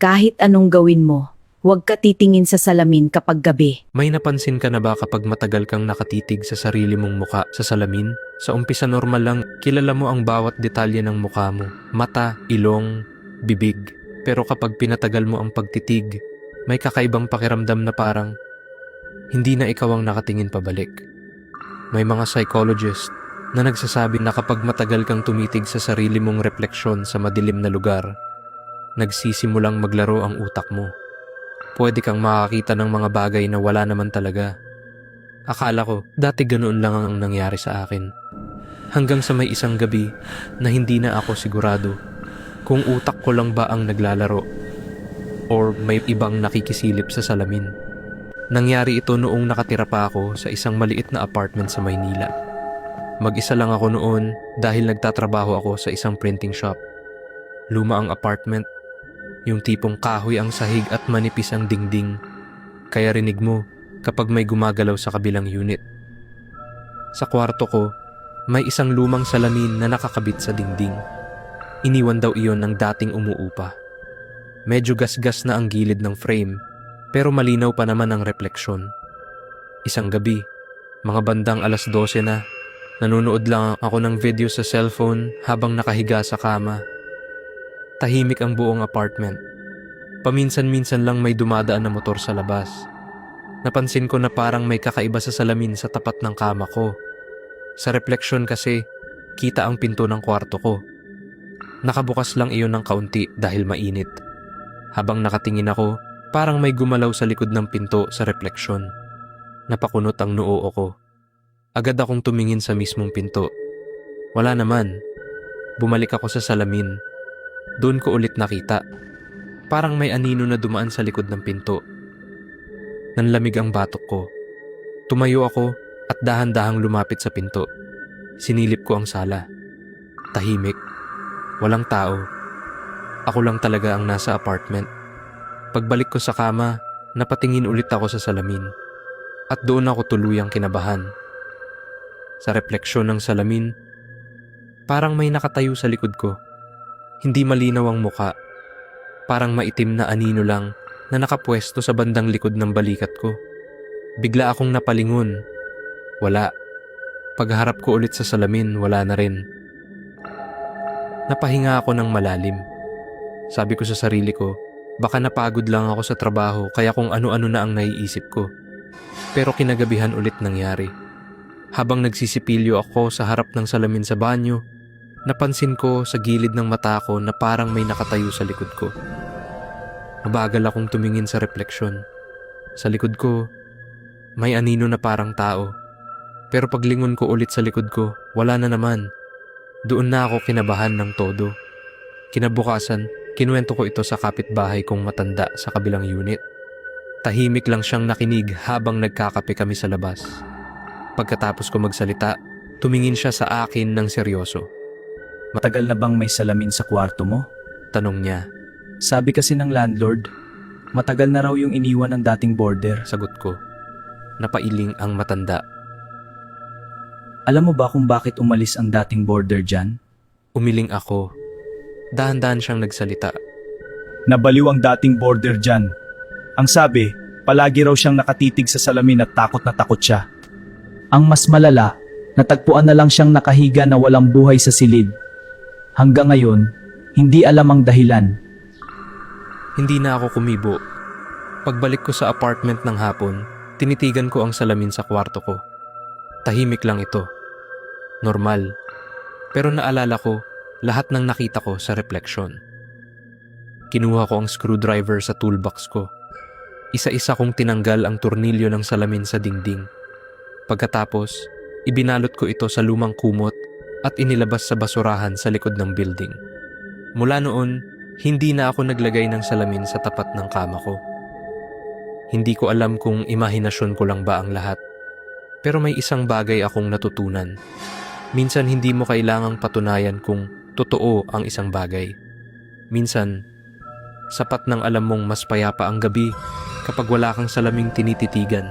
Kahit anong gawin mo, huwag ka titingin sa salamin kapag gabi. May napansin ka na ba kapag matagal kang nakatitig sa sarili mong muka sa salamin? Sa umpisa normal lang, kilala mo ang bawat detalye ng mukha mo. Mata, ilong, bibig. Pero kapag pinatagal mo ang pagtitig, may kakaibang pakiramdam na parang hindi na ikaw ang nakatingin pabalik. May mga psychologist na nagsasabi na kapag matagal kang tumitig sa sarili mong refleksyon sa madilim na lugar, nagsisimulang maglaro ang utak mo. Pwede kang makakita ng mga bagay na wala naman talaga. Akala ko, dati ganoon lang ang nangyari sa akin. Hanggang sa may isang gabi na hindi na ako sigurado kung utak ko lang ba ang naglalaro or may ibang nakikisilip sa salamin. Nangyari ito noong nakatira pa ako sa isang maliit na apartment sa Maynila. Mag-isa lang ako noon dahil nagtatrabaho ako sa isang printing shop. Luma ang apartment, yung tipong kahoy ang sahig at manipis ang dingding, kaya rinig mo kapag may gumagalaw sa kabilang unit. Sa kwarto ko, may isang lumang salamin na nakakabit sa dingding. Iniwan daw iyon ng dating umuupa. Medyo gasgas na ang gilid ng frame, pero malinaw pa naman ang refleksyon. Isang gabi, mga bandang 12:00 na, nanonood lang ako ng video sa cellphone habang nakahiga sa kama. Tahimik ang buong apartment. Paminsan-minsan lang may dumadaan na motor sa labas. Napansin ko na parang may kakaiba sa salamin sa tapat ng kama ko. Sa refleksyon kasi, kita ang pinto ng kwarto ko. Nakabukas lang iyon ng kaunti dahil mainit. Habang nakatingin ako, parang may gumalaw sa likod ng pinto sa refleksyon. Napakunot ang noo ko. Agad akong tumingin sa mismong pinto. Wala naman. Bumalik ako sa salamin. Doon ko ulit nakita. Parang may anino na dumaan sa likod ng pinto. Nanlamig ang batok ko. Tumayo ako at dahan-dahang lumapit sa pinto. Sinilip ko ang sala. Tahimik. Walang tao. Ako lang talaga ang nasa apartment. Pagbalik ko sa kama, napatingin ulit ako sa salamin. At doon ako tuluyang kinabahan. Sa refleksyon ng salamin, parang may nakatayo sa likod ko. Hindi malinaw ang muka. Parang maitim na anino lang na nakapwesto sa bandang likod ng balikat ko. Bigla akong napalingon. Wala. Pagharap ko ulit sa salamin, wala na rin. Napahinga ako ng malalim. Sabi ko sa sarili ko, baka napagod lang ako sa trabaho kaya kung ano-ano na ang naiisip ko. Pero kinagabihan ulit nangyari. Habang nagsisipilyo ako sa harap ng salamin sa banyo, napansin ko sa gilid ng mata ko na parang may nakatayo sa likod ko. Mabagal akong tumingin sa refleksyon. Sa likod ko, may anino na parang tao. Pero paglingon ko ulit sa likod ko, wala na naman. Doon na ako kinabahan ng todo. Kinabukasan, kinuwento ko ito sa kapitbahay kong matanda sa kabilang unit. Tahimik lang siyang nakinig habang nagkakape kami sa labas. Pagkatapos ko magsalita, tumingin siya sa akin ng seryoso. Matagal na bang may salamin sa kwarto mo? Tanong niya. Sabi kasi ng landlord, matagal na raw yung iniwan ng dating boarder. Sagot ko. Napailing ang matanda. Alam mo ba kung bakit umalis ang dating boarder dyan? Umiling ako. Dahan-dahan siyang nagsalita. Nabaliw ang dating boarder dyan. Ang sabi, palagi raw siyang nakatitig sa salamin at takot na takot siya. Ang mas malala, natagpuan na lang siyang nakahiga na walang buhay sa silid. Hanggang ngayon, hindi alam ang dahilan. Hindi na ako kumibo. Pagbalik ko sa apartment ng hapon, tinitigan ko ang salamin sa kwarto ko. Tahimik lang ito. Normal. Pero naalala ko lahat ng nakita ko sa refleksyon. Kinuha ko ang screwdriver sa toolbox ko. Isa-isa kong tinanggal ang tornilyo ng salamin sa dingding. Pagkatapos, ibinalot ko ito sa lumang kumot at inilabas sa basurahan sa likod ng building. Mula noon, hindi na ako naglagay ng salamin sa tapat ng kama ko. Hindi ko alam kung imahinasyon ko lang ba ang lahat. Pero may isang bagay akong natutunan. Minsan hindi mo kailangang patunayan kung totoo ang isang bagay. Minsan, sapat nang alam mong mas payapa ang gabi kapag wala kang salaming tinititigan.